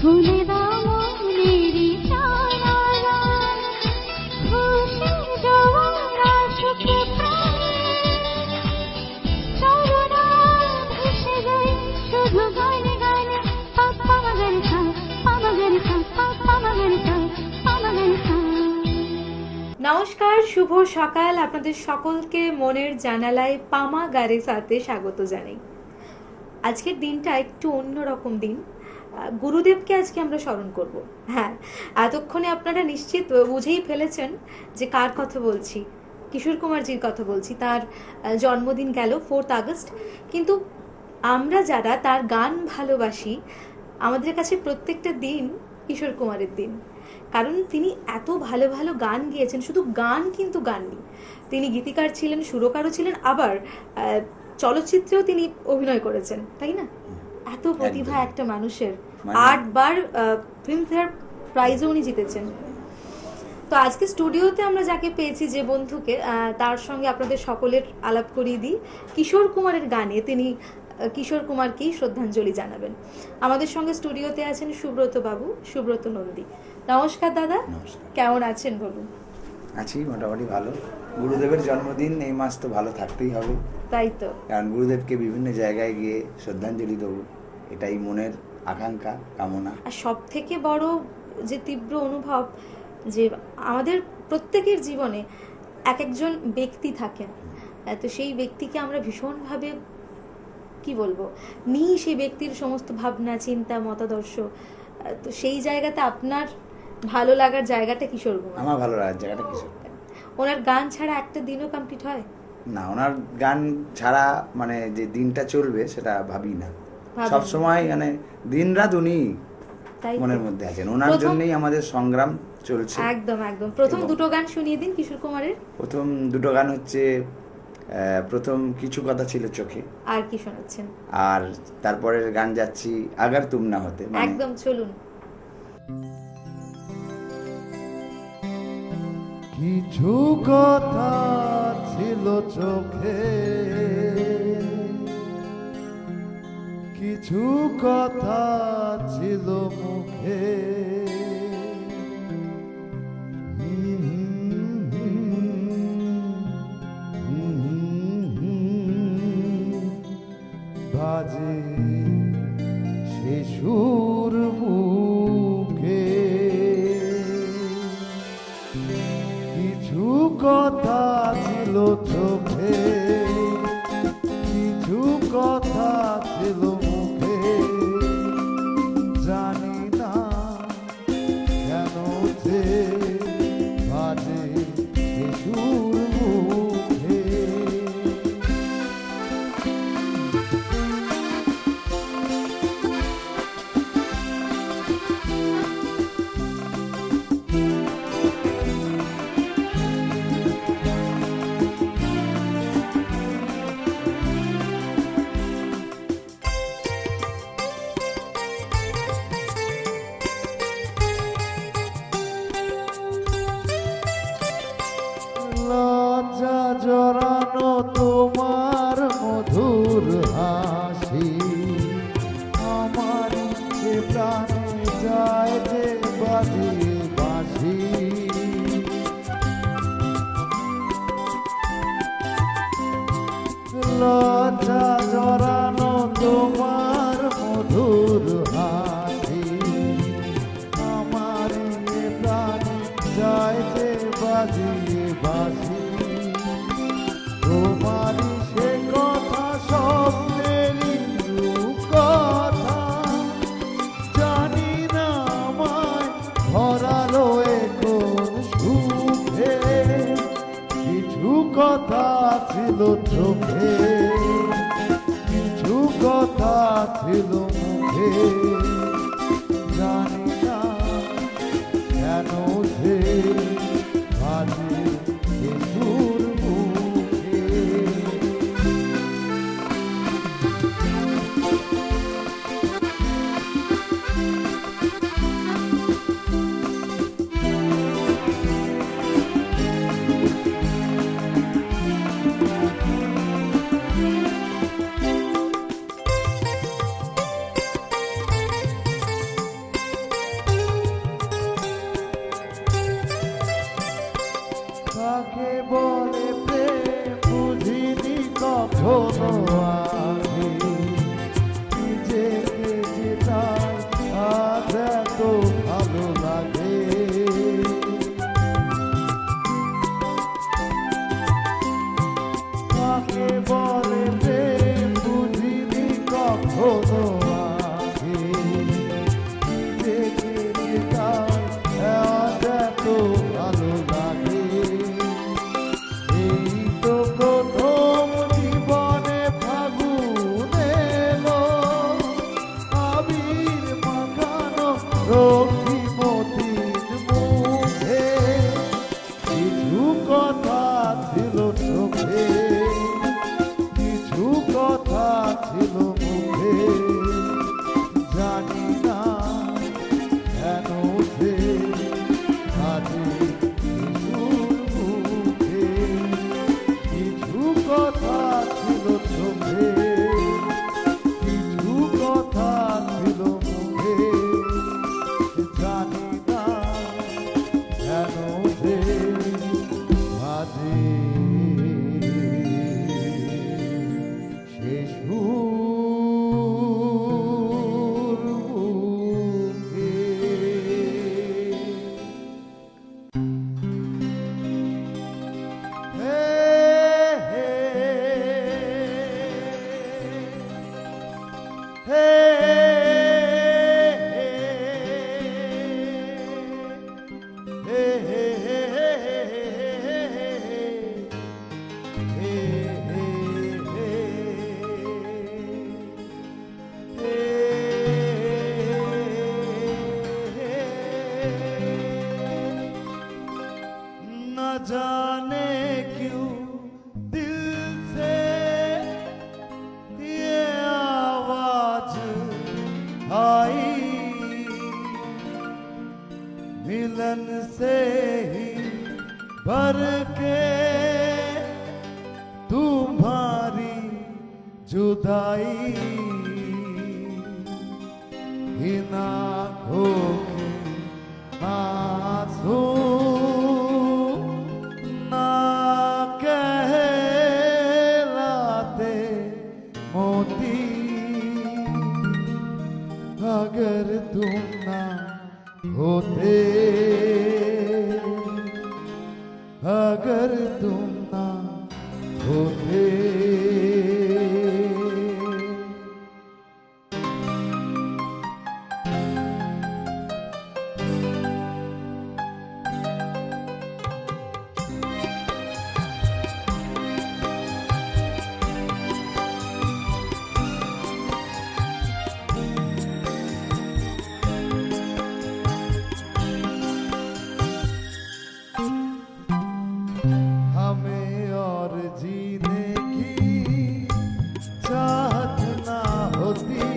খুলে দাও মনেরই জানালা, খুশির জোয়ার আসুকে প্রাণে, চলো না ভেসে যাই শুধু গানে গানে। পাপা মগর সা, পাপা মগর সা, পাপা মগর সা, পাপা মগর সা। নমস্কার, শুভ সকাল। আপনাদের সকলকে মনের জানালায় পামা গারে সাথে স্বাগত জানাই। আজকের দিনটা একটু অন্যরকম দিন। গুরুদেবকে আজকে আমরা স্মরণ করব। হ্যাঁ, এতক্ষণে আপনারা নিশ্চিত বুঝেই ফেলেছেন যে কার কথা বলছি। কিশোর কুমারজির কথা বলছি। তার জন্মদিন গেল 4 আগস্ট, কিন্তু আমরা যারা তার গান ভালোবাসি, আমাদের কাছে প্রত্যেকটা দিন কিশোর কুমারের দিন। কারণ তিনি এত ভালো ভালো গান গেয়েছেন। শুধু গান কিন্তু গাননি, তিনি গীতিকার ছিলেন, সুরকারও ছিলেন, আবার চলচ্চিত্রেও তিনি অভিনয় করেছেন, তাই না? এত প্রতিভা একটা মানুষের। 8 বার ফিল্মফেয়ার প্রাইজও উনি জিতেছেন। তো আজকে স্টুডিওতে আমরা যাকে পেয়েছি, যে বন্ধুকে, তার সঙ্গে আপনাদের সকলের আলাপ করিয়ে দিই। কিশোর কুমারের গানে তিনি কিশোর কুমারকেই শ্রদ্ধাঞ্জলি জানাবেন। আমাদের সঙ্গে স্টুডিওতে আছেন সুব্রত বাবু, সুব্রত নন্দী। নমস্কার দাদা। নমস্কার। কেমন আছেন বলুন? আছি মোটামুটি ভালো। গুরুদেবের জন্মদিন, এই মাস তো ভালো থাকতেই হবে। তাই তো, কারণ গুরুদেবকে বিভিন্ন জায়গায় গিয়ে শ্রদ্ধাঞ্জলি দেবো, এটাই মনের আকাঙ্ক্ষা, কামনা। আর সব থেকে বড় যে তীব্র অনুভব, যে আমাদের প্রত্যেকের জীবনে এক একজন ব্যক্তি থাকেন। তো সেই ব্যক্তিকে আমরা ভীষণভাবে, কি বলবো, নিই সেই ব্যক্তির সমস্ত ভাবনা, চিন্তা, মতাদর্শ। তো সেই জায়গাতে আপনার ভালো লাগার জায়গাটা কিশোর কুমার। আমার ভালো লাগার জায়গাটা কিশোর। ওনার গান ছাড়া একটা দিনও কমপ্লিট হয় না, ওনার গান ছাড়া মানে যে দিনটা চলবে সেটা ভাবি না। ভাবেন না। সব সময় মানে দিন রাত উনি তাই তো। মনের মধ্যে আছেন। ওনার প্রথম- জন্যই আমাদের সংগ্রাম চলছে। একদম একদম। প্রথম এবং- দুটো গান শুনিয়ে দিন কিশোর কুমারের। প্রথম দুটো গান হচ্ছে, প্রথম কিছু কথা ছিল চোখে, আর কি শোনাচ্ছেন? আর তারপরের গান যাচ্ছি আগার তুম না হতে। একদম, চলুন। কিছু কথা ছিল চোখে, কিছু কথা ছিল মুখে, বাজে শিশুর মুখে। কিছু কথা ছিল চোখে, কিছু কথা ছিল মুখে, জানি না কেন যে বাজে শিশুর মুখে। লজ্জা জড়ানো তোমার মধুর হাসি, আমার ইচ্ছে প্রাণে যায় যে বাজিয়ে বাঁশি। লজ্জা জড়ানো তোমার মধুর হাসি, আমার প্রাণে যায় যে বাজিয়ে বাঁশি। তোমারই সে কথা স্বপ্নেরই কথা, জানি না আমায় ভরালো এখন সুখে। কিছু কথা ছিল চোখে, কিছু কথা ছিল মুখে, জানি না কেন যে বাজে শিশুর মুখে। मिलन से ही भर के तुम्हारी जुदाई इन आँखों के आंसू ना कहलाते मोती अगर तुम ना होते अगर तुम ना होते हमें और जीने की चाहत ना होती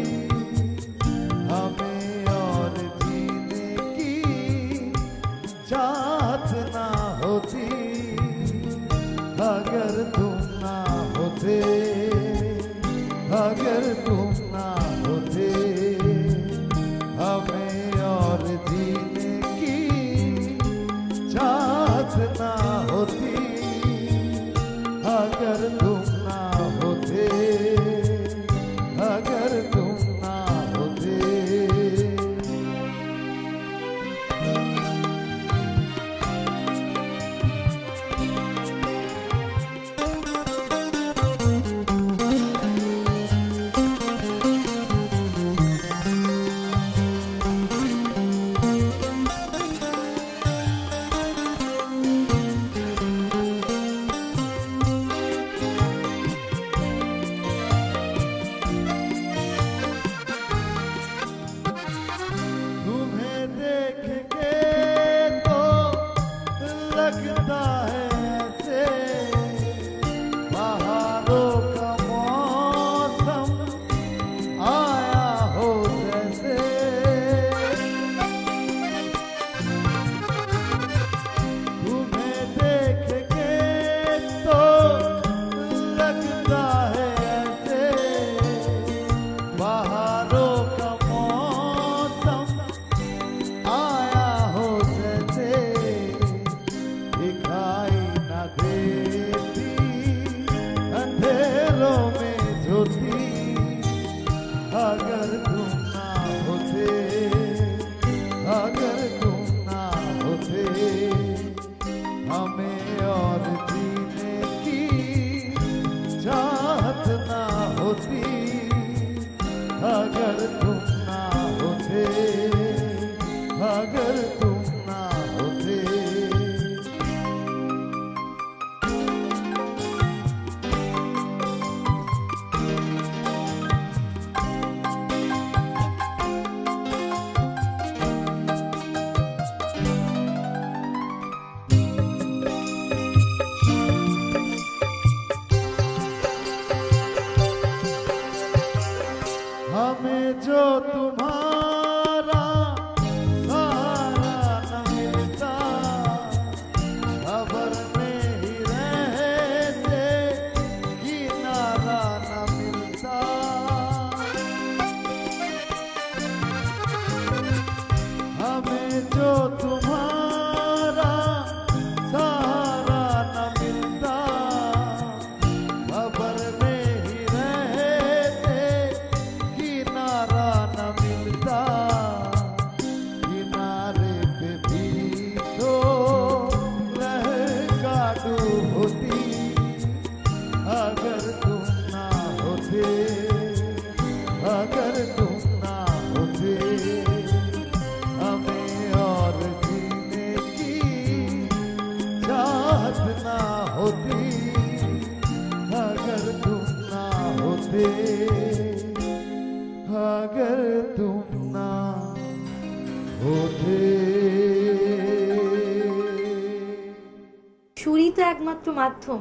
हमें और जीने की चाहत ना होती अगर तुम ना होते अगर तुम ना होते हमें और जीने की चाहत ना होती अगर तुम ना होते अगर तुम ना होते तुम्हें देख के तो लगता है ऐसे बहारों का मौसम आया हो जैसे तुम्हें देख के तो लगता है ऐसे बहारों का मौसम आया हो जैसे दिखाई न देती अंधेरों में ज्योति अगर तुम ना होते अगर तुम ना होते हमें और जीने की चाहत ना होती अगर तुम ना होते अगर तुम ना होते हमें जो तुम्हारा सहारा न मिलता खबर में ही रहते किनारा न मिलता हमें जो तुम्हारा सहारा न मिलता खबर में ही रहते किनारा न मिलता किनारे पे भी तो लहका डूब होती अगर तुम ना होते अगर तुम ना होते हमें और जीने की चाहत ना होती अगर तुम ना होते अगर तुम ना होते সুরই তো একমাত্র মাধ্যম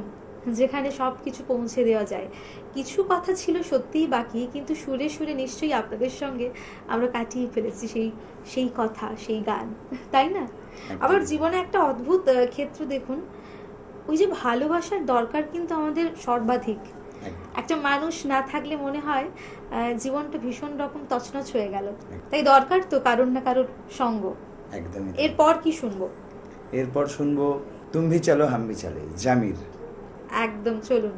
যেখানে সব কিছু পৌঁছে দেওয়া যায়। কিছু কথা ছিল সত্যিই বাকি, কিন্তু সুরে সুরে নিশ্চয়ই আপনাদের সঙ্গে আমরা কাটিয়ে ফেলেছি সেই কথা, সেই গান, তাই না? আবার জীবনে একটা অদ্ভুত ক্ষেত্র দেখুন, ওই যে ভালোবাসার দরকার কিন্তু আমাদের সর্বাধিক। একটা মানুষ না থাকলে মনে হয় জীবনটা ভীষণ রকম তছনছ হয়ে গেল। তাই দরকার তো কারোর না কারোর সঙ্গ। একদমই। এরপর কি শুনবো? এরপর শুনবো তুম ভি চলো হাম ভি চলে, জামির। একদম, চলুন।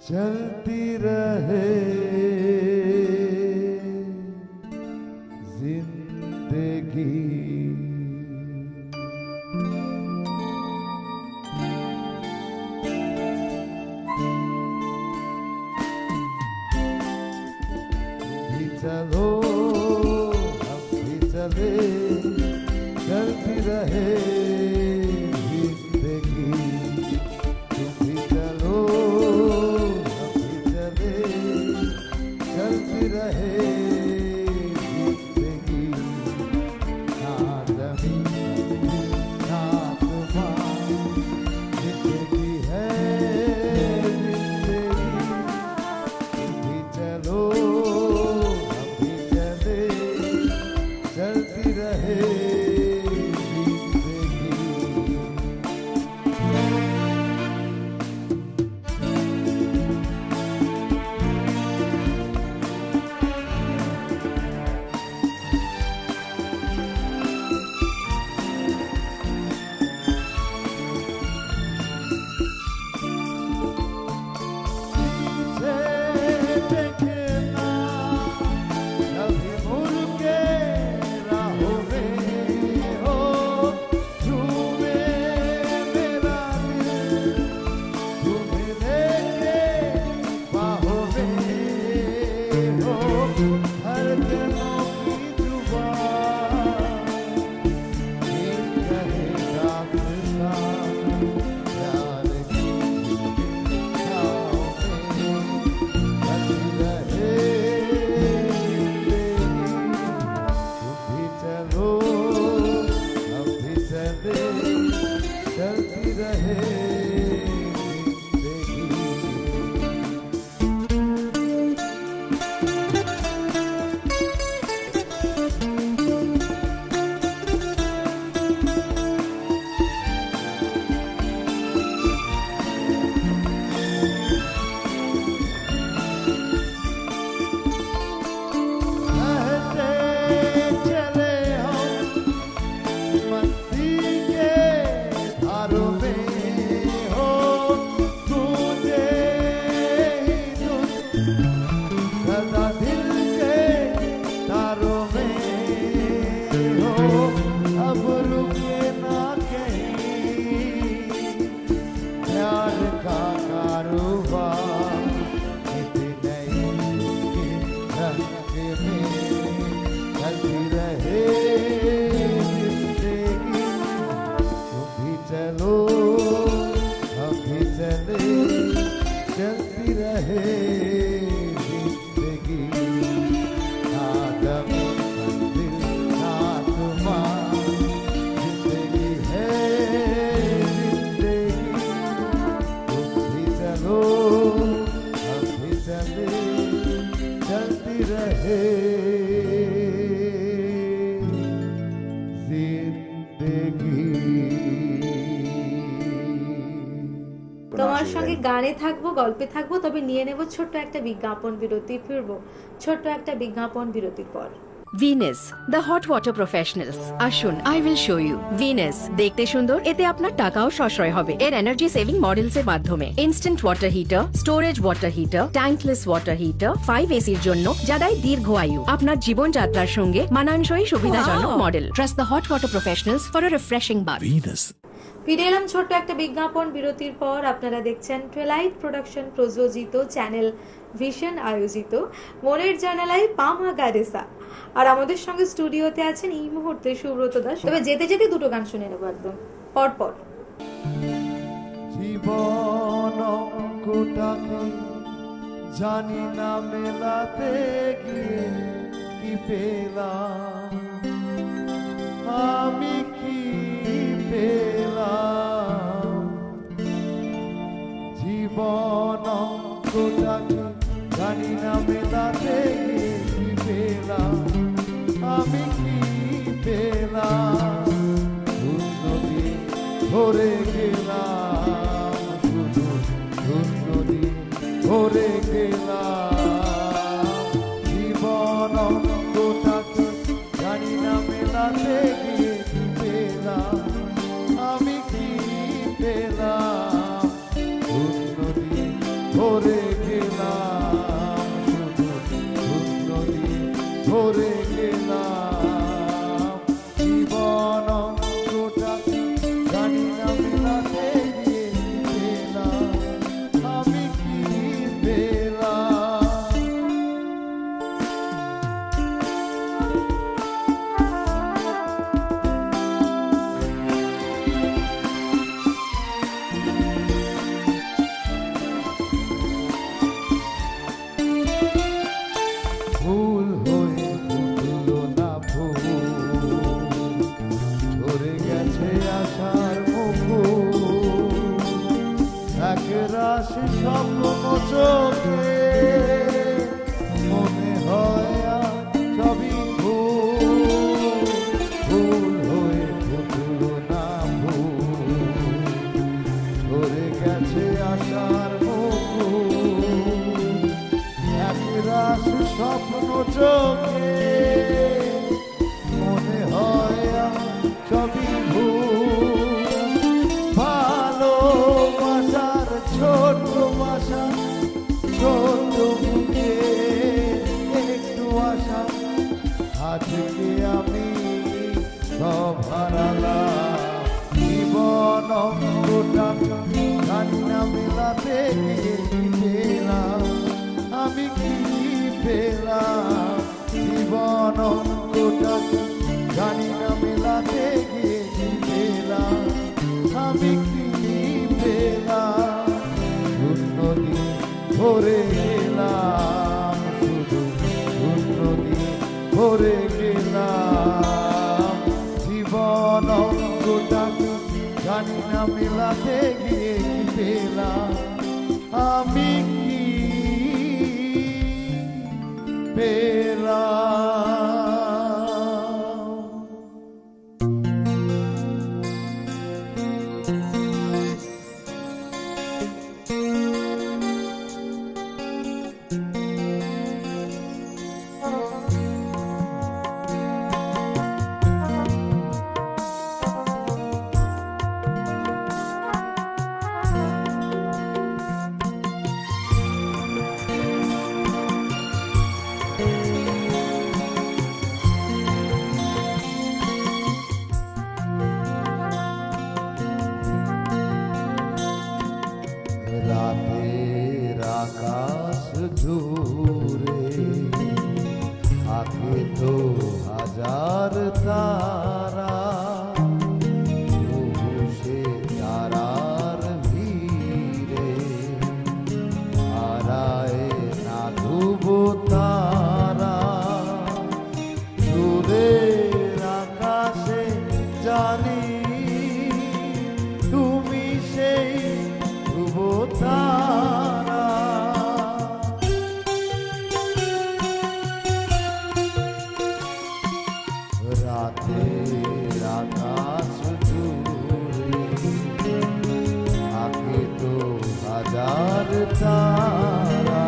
चलती रहे जिंदगी, भी चलो हम भी चले, चलती रहे जिंदगी, तुम भी चलो हम भी चले, चलती रहे जिंदगी, ना जमीन ना आसमान, जिंदगी है जिंदगी, तुम भी चलो हम भी चले, चलती रहे जिंदगी। देखना कभी मुड़ के राहों में हो, झूमे मेरा दिल तुम्हें लेके बाहों में हो, हर दिनों की जुबान कहेगा कितना प्यार की छाँव में बसी रहे जिंदगी, तुम भी चलो हम भी चले, चलती रहे जिंदगी। बहते चले हम मस्ती के धारों में हो, तुझे ही धुन सदा दिल के तारों में हो, अब रुके ना कहीं प्यार का कारोबार, इतने ही रंग में चलती रहे जिंदगी, तुम भी चलो हम भी चले, चलती रहे जिंदगी, ना जमीन मंजिल ना आसमान, जिंदगी है जिंदगी, तुम भी चलो हम भी चले, चलती रहे जिंदगी। তোমার সঙ্গে গানে থাকবো, গল্পে থাকবো, তবে নিয়ে নেব ছোট্ট একটা বিজ্ঞাপন বিরতি, ফিরবো ছোট্ট একটা বিজ্ঞাপন বিরতির পর। Venus the hot water professionals. আসুন, I will show you. Venus দেখতে সুন্দর, এতে আপনার টাকাও সাশ্রয় হবে। এর এনার্জি সেভিং মডেলস এর মাধ্যমে instant water heater, storage water heater, tankless water heater, 5 এসির জন্য যা দেয় দীর্ঘ আয়ু। আপনার জীবনযাত্রার সঙ্গে মানানসই সুবিধাজনক model. Trust the hot water professionals for a refreshing bath. ফিরে এলাম ছোট্ট একটা বিজ্ঞাপন বিরতির পর। আপনারা দেখছেন টুয়েলাইট প্রোডাকশন প্রযোজিত, চ্যানেল ভিশন আয়োজিত মনের জানালায় পামা গারেসা। আর আমাদের সঙ্গে স্টুডিওতে আছেন এই মুহূর্তে সুব্রত দাস। তবে যেতে যেতে দুটো গান শুনে নেবো একদম পরপর। জীবন অঙ্কটাকে জানি না মেলাতে গিয়ে কি পেলাম, আমি কি পেলাম। জীবন অঙ্কটাকে জানি না মেলাতে গিয়ে কি পেলাম, আমি কি পেলাম। নদী ধরে গেলাম, শুধু নদী ধরে গেলাম। জীবন অঙ্কটাকে জানি না মেলাতে গিয়ে কি পেলাম, আমি কি পেলাম। নদী ধরে গেলাম, শুধু নদী ধরে গেলাম। জীবন অঙ্কটাকে জানি না মেলাতে গিয়ে কি পেলাম, আমি কি পেলাম। ভুল হয়ে ফুটলো না ফুল, ঝরে গেছে আশার মুকুল। একরাশ স্বপ্ন চোখে মনে হয় আর সবই ভুল। ভুল হয়ে ফুটলো না ফুল, ঝরে গেছে আশার মুকুল। একরাশ স্বপ্ন চোখে মনে হয় আর সবই ভুল। ভালোবাসার ছোট বাসা, ছোট বুকে একটু আশা, আজকে আমি সব হারালাম। জীবন অঙ্কটা জানি না মেলাতে গিয়ে কি পেলাম, আমি কি পেলাম। জীবন অঙ্কটা জানি না মেলাতে গিয়ে কি পেলাম, আমি কি পেলাম। নদী ধরে গেলাম, শুধু নদী ধরে গেলাম। জীবন অঙ্কটা জানি না মেলাতে গিয়ে কি পেলাম, আমি কি পেলাম। রাতের আকাশ জুড়ে থাকে তো হাজার তারা, তবু সে তারার ভিড়ে হারায় না ডুবো তারা। দূরের আকাশে জানি তুমি সেই ধ্রুব তারা। রাতের আকাশ জুড়ে থাকে তো হাজার তারা।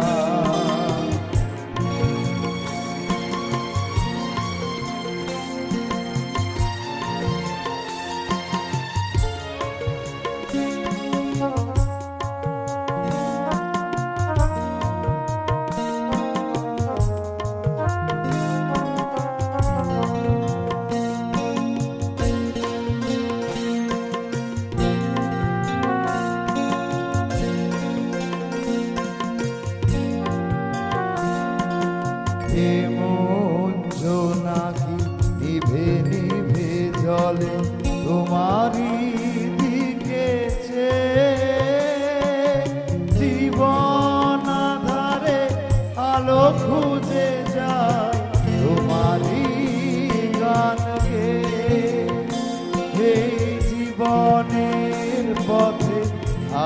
জীবনের পথে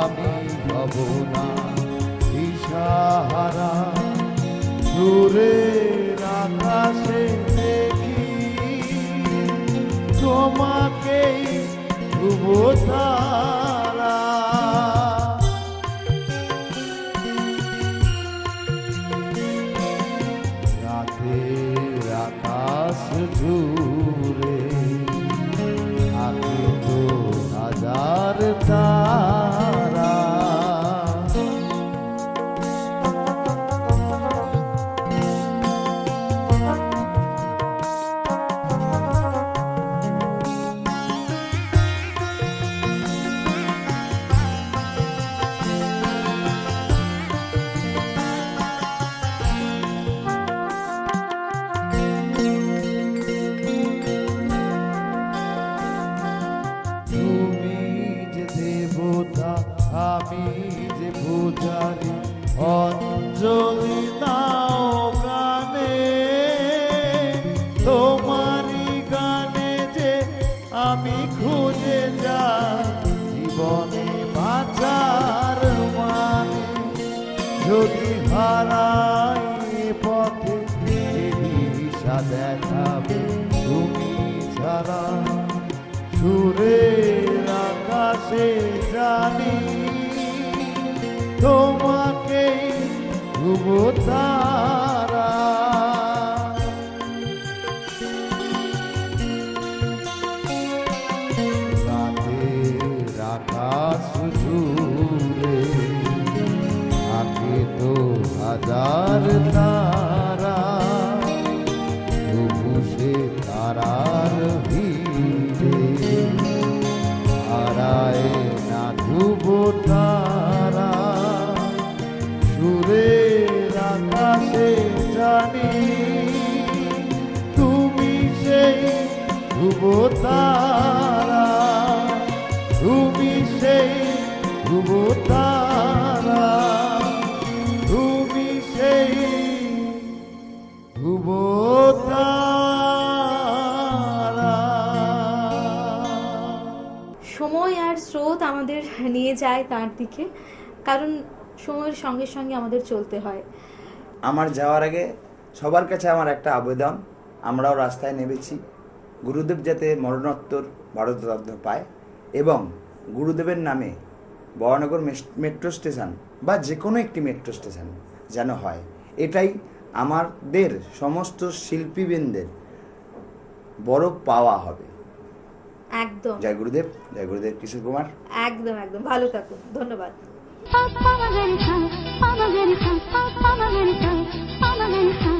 আমি হব না দিশাহারা। দূরের আকাশে দেখি তোমাকেই ধ্রুব তারা। রাতের আকাশ জুড়ে থাকে তো হাজার তারা। তুমি যে দেবতা আমি যে পূজারি, অঞ্জলি দাও গানে। তোমারই গানে যে আমি খুঁজে যাই জীবনে বাঁচার মানে। যদি হারাই এ পথে যে দিশা দেখাবে তুমি ছাড়া। সুরের আকাশে জানি তোমাকেই ধ্রুব তারা। রাতের আকাশ জুড়ে থাকে তো হাজার তারা। তবু সে তারার ভিড়ে হারায় না ধ্রুব তারা। সুরের আকাশে জানি তুমি সেই ধ্রুব তারা। তুমি সেই ধ্রুব তারা। তুমি সেই ধ্রুব তারা। সময় আর স্রোত আমাদের নিয়ে যায় তার দিকে, কারণ সময়ের সঙ্গে সঙ্গে আমাদের চলতে হয়। আমার যাওয়ার আগে সবার কাছে আমার একটা আবেদন, আমরাও রাস্তায় নেমেছি গুরুদেব যাতে মরণোত্তর ভারতরত্ন পায় এবং গুরুদেবের নামে বরানগর মেট্রো স্টেশন বা যে কোনো একটি মেট্রো স্টেশন যেন হয়, এটাই আমাদের সমস্ত শিল্পীবৃন্দের বড় পাওয়া হবে। একদম জয় গুরুদেব, জয় গুরুদেব কিশোর কুমার। একদম একদম ভালো থাকুন, ধন্যবাদ। pa pa ma ga re sa, pa ma ga re sa, pa pa ma ga re sa, pa ma ga re sa.